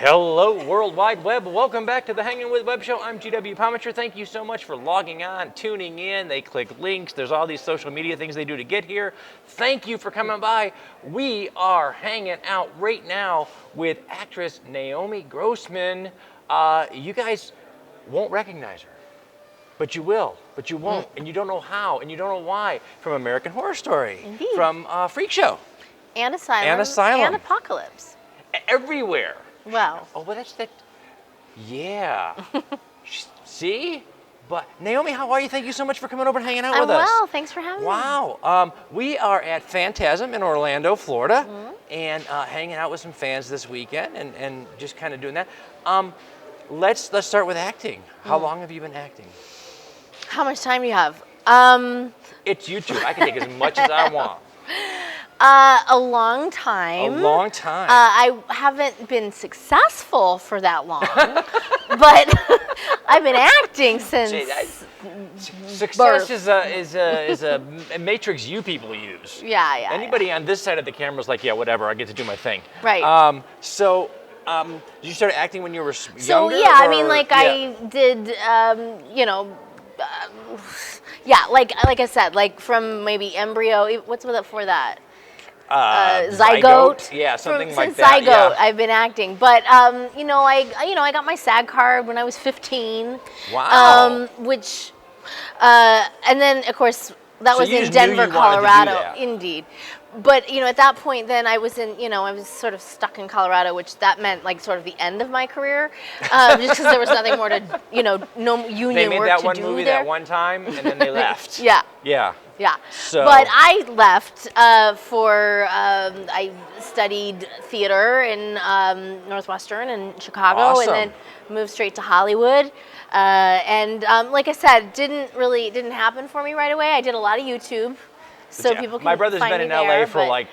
Hello, World Wide Web. Welcome back to the Hanging with Web Show. I'm GW Pomichter. Thank you so much for logging on, tuning in. They click links. There's all these social media things they do to get here. Thank you for coming by. We are hanging out right now with actress Naomi Grossman. You guys won't recognize her, but you will, but you won't, and you don't know how, and you don't know why. From American Horror Story, Indeed. From Freak Show, and Asylum, and Apocalypse. Everywhere. Wow. Oh, well, that's that. Yeah. See? But Naomi, how are you? Thank you so much for coming over and hanging out with us. Well, thanks for having me. Wow. We are at Fantasm in Orlando, Florida, and hanging out with some fans this weekend, and just kind of doing that. Let's start with acting. How long have you been acting? How much time do you have? It's YouTube. I can take as much as I want. A long time. A long time. I haven't been successful for that long, but I've been acting since Success birth. is a matrix you people use. Yeah. Anybody on this side of the camera is like, yeah, whatever, I get to do my thing. Right. Did you start acting when you were younger? So yeah, I mean, like I did, like I said, like from maybe embryo. What's that for that? Zygote. Yeah, something like since that. Zygote, Yeah. I've been acting, but I got my SAG card when I was 15. Wow. And then of course that was in Denver, Colorado. Indeed. But at that point, then I was I was sort of stuck in Colorado, which that meant like sort of the end of my career, just because there was nothing more to, no union They made work that to one do movie there. that one time, and then they left. Yeah. Yeah. So. But I left I studied theater in Northwestern in Chicago, Awesome. and then moved straight to Hollywood. Like I said, didn't happen for me right away. I did a lot of YouTube. So people can My brother's find been me in there, LA for but, like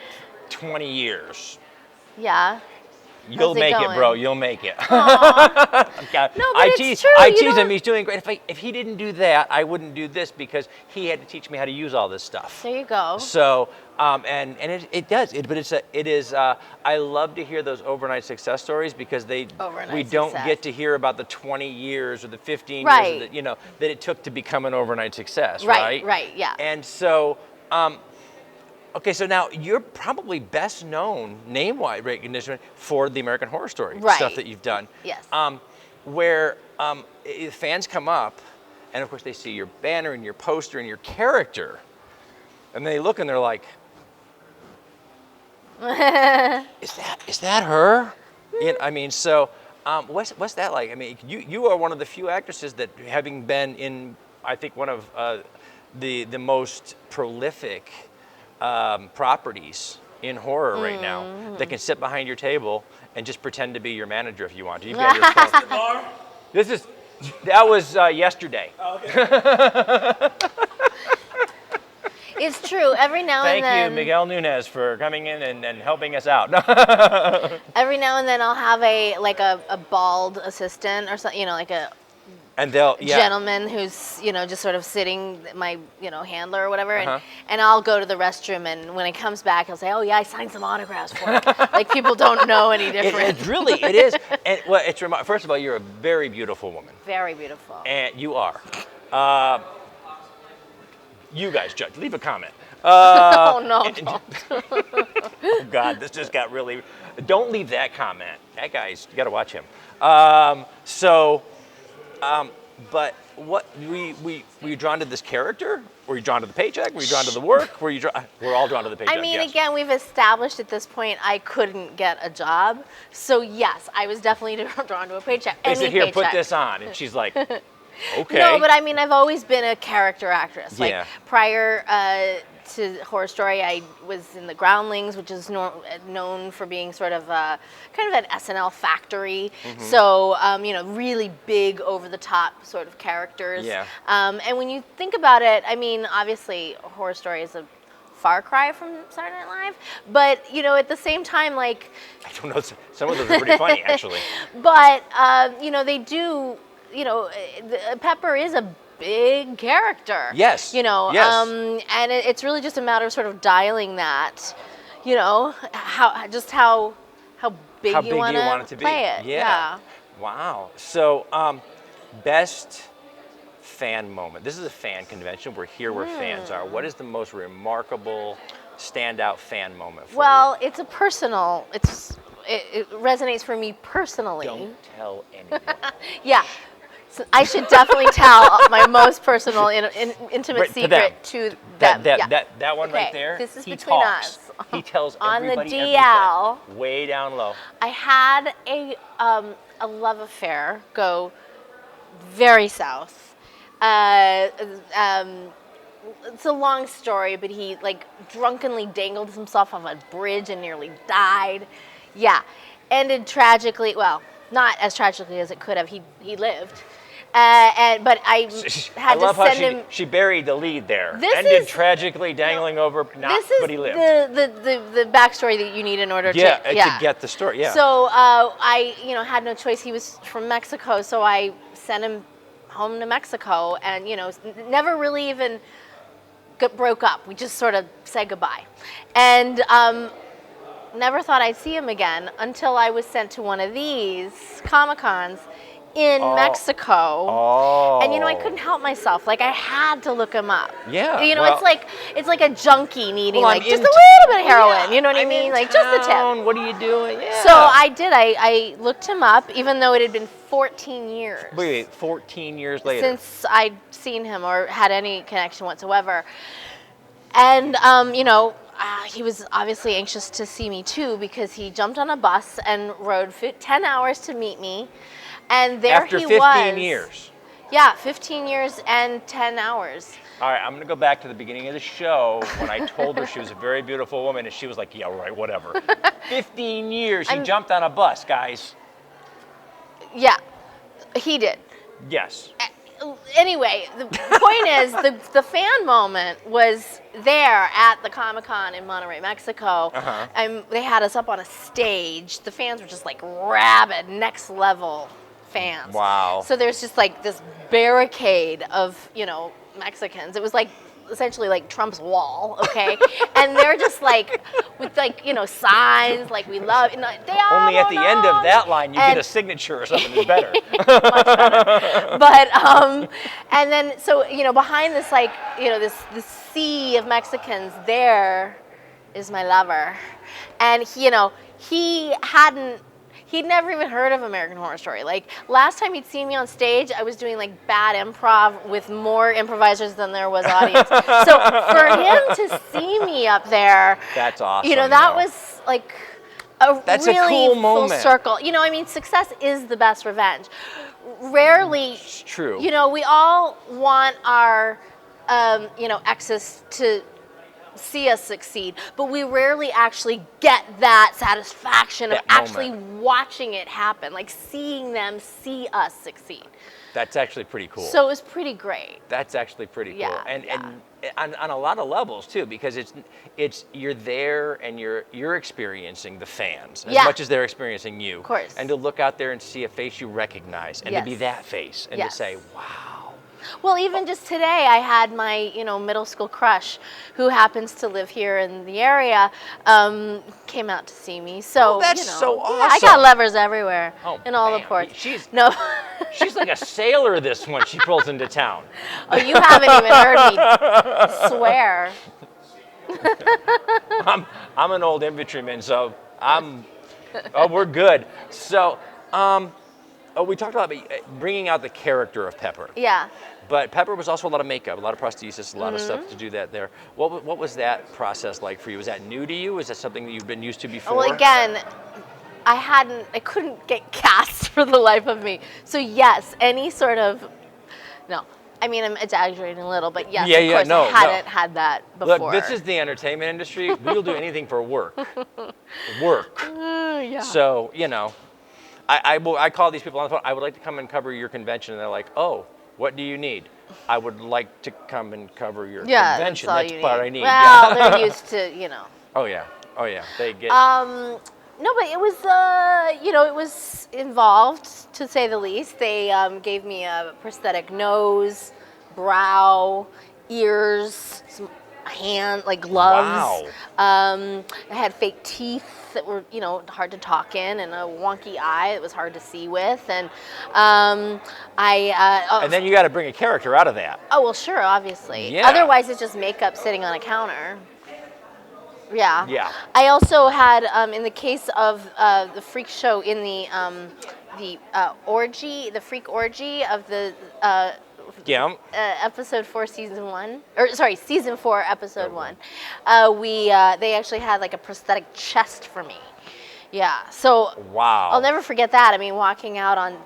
20 years. Yeah. You'll make it, bro. You'll make it. No, but it's true. I tease him. He's doing great. If he didn't do that, I wouldn't do this because he had to teach me how to use all this stuff. There you go. So, and it does. It is. I love to hear those overnight success stories because we don't get to hear about the 20 years or the 15 years that it took to become an overnight success. Right. Right. Yeah. And so. Okay, so now you're probably best known name-wise recognition for the American Horror Story stuff that you've done. Yes. Where fans come up, and of course they see your banner and your poster and your character, and they look and they're like, "Is that her?" I mean, so what's that like? I mean, you are one of the few actresses that, having been in, I think, one of the most prolific properties in horror right now, that can sit behind your table and just pretend to be your manager if you want to. You've got your phone. That was yesterday. Oh, okay. It's true. Every now and then. Thank you, Miguel Nunez, for coming in and helping us out. Every now and then I'll have a bald assistant or something, like a gentleman who's just sort of sitting, my handler or whatever, and I'll go to the restroom, and when he comes back he'll say, "Oh yeah, I signed some autographs for him." Like people don't know any different. It is. And first of all, you're a very beautiful woman. Very beautiful. And you are. You guys judge. Leave a comment. Oh no! Don't. Oh God, this just got really. Don't leave that comment. That guy's. You got to watch him. But what were you drawn to this character? Were you drawn to the paycheck? Were you drawn to the work? We're all drawn to the paycheck. I mean, yes. again, we've established at this point I couldn't get a job, so yes, I was definitely drawn to a paycheck. They said, "Here, put this on," and she's like, "Okay." No, but I mean, I've always been a character actress. Yeah. Like prior to Horror Story, I was in the Groundlings, which is known for being sort of kind of an SNL factory. So, really big, over-the-top sort of characters. Yeah. And when you think about it, I mean, obviously, Horror Story is a far cry from Saturday Night Live, but at the same time, like, I don't know. Some of those are pretty funny, actually. But they do. Pepper is a big character. Yes. Yes. And it's really just a matter of sort of dialing that, how how big you want to play it. Yeah. Wow. So, best fan moment. This is a fan convention. We're here where fans are. What is the most remarkable, standout fan moment for you? Well, it's a personal. It resonates for me personally. Don't tell anyone. Yeah. So I should definitely tell my most personal, intimate secret to them. That one right there. This is between us. He tells on everybody the DL. everything. Way down low. I had a love affair go very south. It's a long story, but he like drunkenly dangled himself off a bridge and nearly died. Yeah, ended tragically. Well, not as tragically as it could have. He lived. But I had to send him. She buried the lead there. Ended tragically dangling over, but he lived. This is the backstory that you need in order to get the story. Yeah. So I had no choice. He was from Mexico, so I sent him home to Mexico, and never really even broke up. We just sort of said goodbye, and never thought I'd see him again until I was sent to one of these Comic-Cons in Mexico. And I couldn't help myself. Like I had to look him up. Yeah. It's like a junkie needing just a little bit of heroin. You know what I mean? Like just the tip. What are you doing? Yeah. So I did. I looked him up, even though it had been 14 years. Wait, 14 years later. Since I'd seen him or had any connection whatsoever. And he was obviously anxious to see me too, because he jumped on a bus and rode 10 hours to meet me. And there After he 15 was. years. Yeah, 15 years and 10 hours. All right, I'm going to go back to the beginning of the show when I told her she was a very beautiful woman, and she was like, yeah, right, whatever. 15 years, he jumped on a bus, guys. Yeah, he did. Yes. Anyway, the point is, the fan moment was there at the Comic-Con in Monterrey, Mexico. And they had us up on a stage. The fans were just like rabid, next level fans. Wow. So there's just like this barricade of, Mexicans. It was like essentially like Trump's wall, okay? And they're just like, with like, signs like we love, only at the end of that line you get a signature or something that's better. Much better. But, and then, so, behind this, like, this sea of Mexicans, there is my lover. And, he'd never even heard of American Horror Story. Like, last time he'd seen me on stage, I was doing, like, bad improv with more improvisers than there was audience. So for him to see me up there... That's awesome. That was, like, that's really a cool full moment. circle. Success is the best revenge. Rarely... It's true. We all want our, exes to see us succeed, but we rarely actually get that satisfaction of actually watching it happen, like seeing them see us succeed. That's actually pretty cool. So it was pretty great. That's actually pretty cool. Yeah, and on a lot of levels too, because it's you're there and you're experiencing the fans as much as they're experiencing you. Of course. And to look out there and see a face you recognize, and to be that face, and to say, wow. Well, even just today, I had my, middle school crush, who happens to live here in the area, came out to see me. So that's so awesome. Yeah, I got lovers everywhere in all the ports. She's like a sailor. This one, she rolls into town. Oh, you haven't even heard me swear. I'm an old infantryman, so we're good. So, we talked about bringing out the character of Pepper. Yeah. But Pepper was also a lot of makeup, a lot of prosthesis, a lot of stuff to do that there. What was that process like for you? Was that new to you? Was that something that you've been used to before? Well, again, I couldn't get cast for the life of me. So yes, any sort of, no. I mean, I'm exaggerating a little, but yes, of course, I hadn't had that before. Look, this is the entertainment industry. We'll do anything for work. Work. Yeah. So, I call these people on the phone. I would like to come and cover your convention. And they're like, oh, what do you need? I would like to come and cover your convention. That's what I need. Well, they're used to, Oh, yeah. They get... No, but it was, it was involved, to say the least. They gave me a prosthetic nose, brow, ears, some hand, like gloves. Wow. I had fake teeth. that were, hard to talk in, and a wonky eye that was hard to see with, and and then you got to bring a character out of that. Oh well, sure, obviously. Yeah. Otherwise, it's just makeup sitting on a counter. Yeah. Yeah. I also had, in the case of the freak show, in the orgy, the freak orgy of the episode 4, season 1, or sorry, season 4, episode 1. They actually had like a prosthetic chest for me. Yeah. So wow. I'll never forget that. I mean, walking out on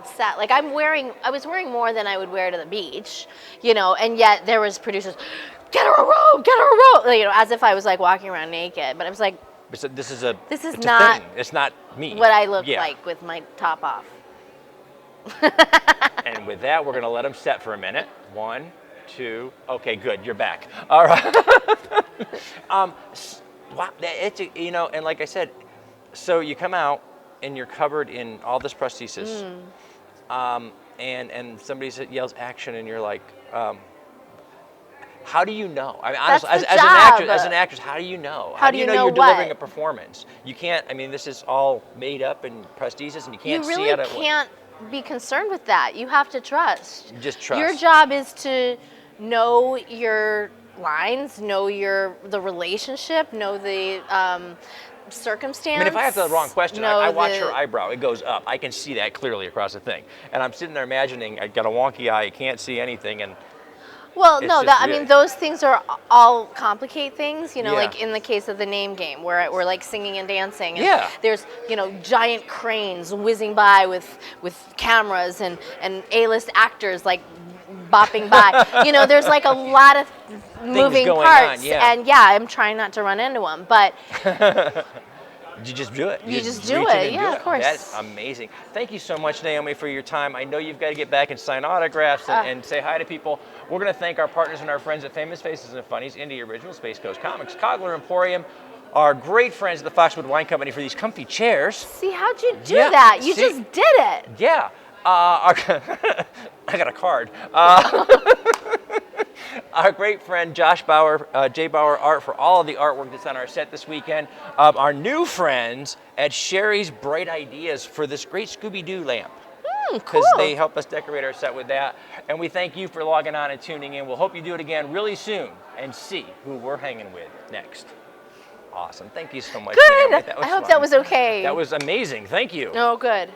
set, like I was wearing more than I would wear to the beach, and yet there was producers, get her a robe, as if I was like walking around naked. But I was like, this is not a thing. It's not me. What I look like with my top off. And with that, we're going to let them set for a minute. 1, 2. Okay, good. You're back. All right. Wow. It's and like I said, so you come out and you're covered in all this prosthesis, and somebody yells action, and you're like, how do you know? I mean, honestly, as an actress, how do you know? How do you know you're delivering a performance? You can't. I mean, this is all made up and prosthesis, and you can't see it. You really can't be concerned with that. You have to trust. Just trust. Your job is to know your lines, know the relationship, know the circumstance. I mean, if I ask the wrong question, I watch her eyebrow. It goes up. I can see that clearly across the thing. And I'm sitting there imagining I got a wonky eye, I can't see anything, and well, no, I mean, those things are all complicate things, like in the case of the name game, where we're like singing and dancing. And there's, giant cranes whizzing by with cameras and A-list actors like bopping by. There's like a lot of moving parts. And I'm trying not to run into them, but you just do it. You just do it. Yeah, of course. That's amazing. Thank you so much, Naomi, for your time. I know you've got to get back and sign autographs and say hi to people. We're going to thank our partners and our friends at Famous Faces and Funnies, Indie Original, Space Coast Comics, Cogler Emporium, our great friends at the Foxwood Wine Company for these comfy chairs. See, how'd you do that? You just did it. Yeah. I got a card. Our great friend Josh Bauer, J. Bauer Art, for all of the artwork that's on our set this weekend. Our new friends at Sherry's Bright Ideas for this great Scooby-Doo lamp. Because they help us decorate our set with that. And we thank you for logging on and tuning in. We'll hope you do it again really soon and see who we're hanging with next. Awesome. Thank you so much. Good. I hope that was okay. That was amazing. Thank you. Oh, good.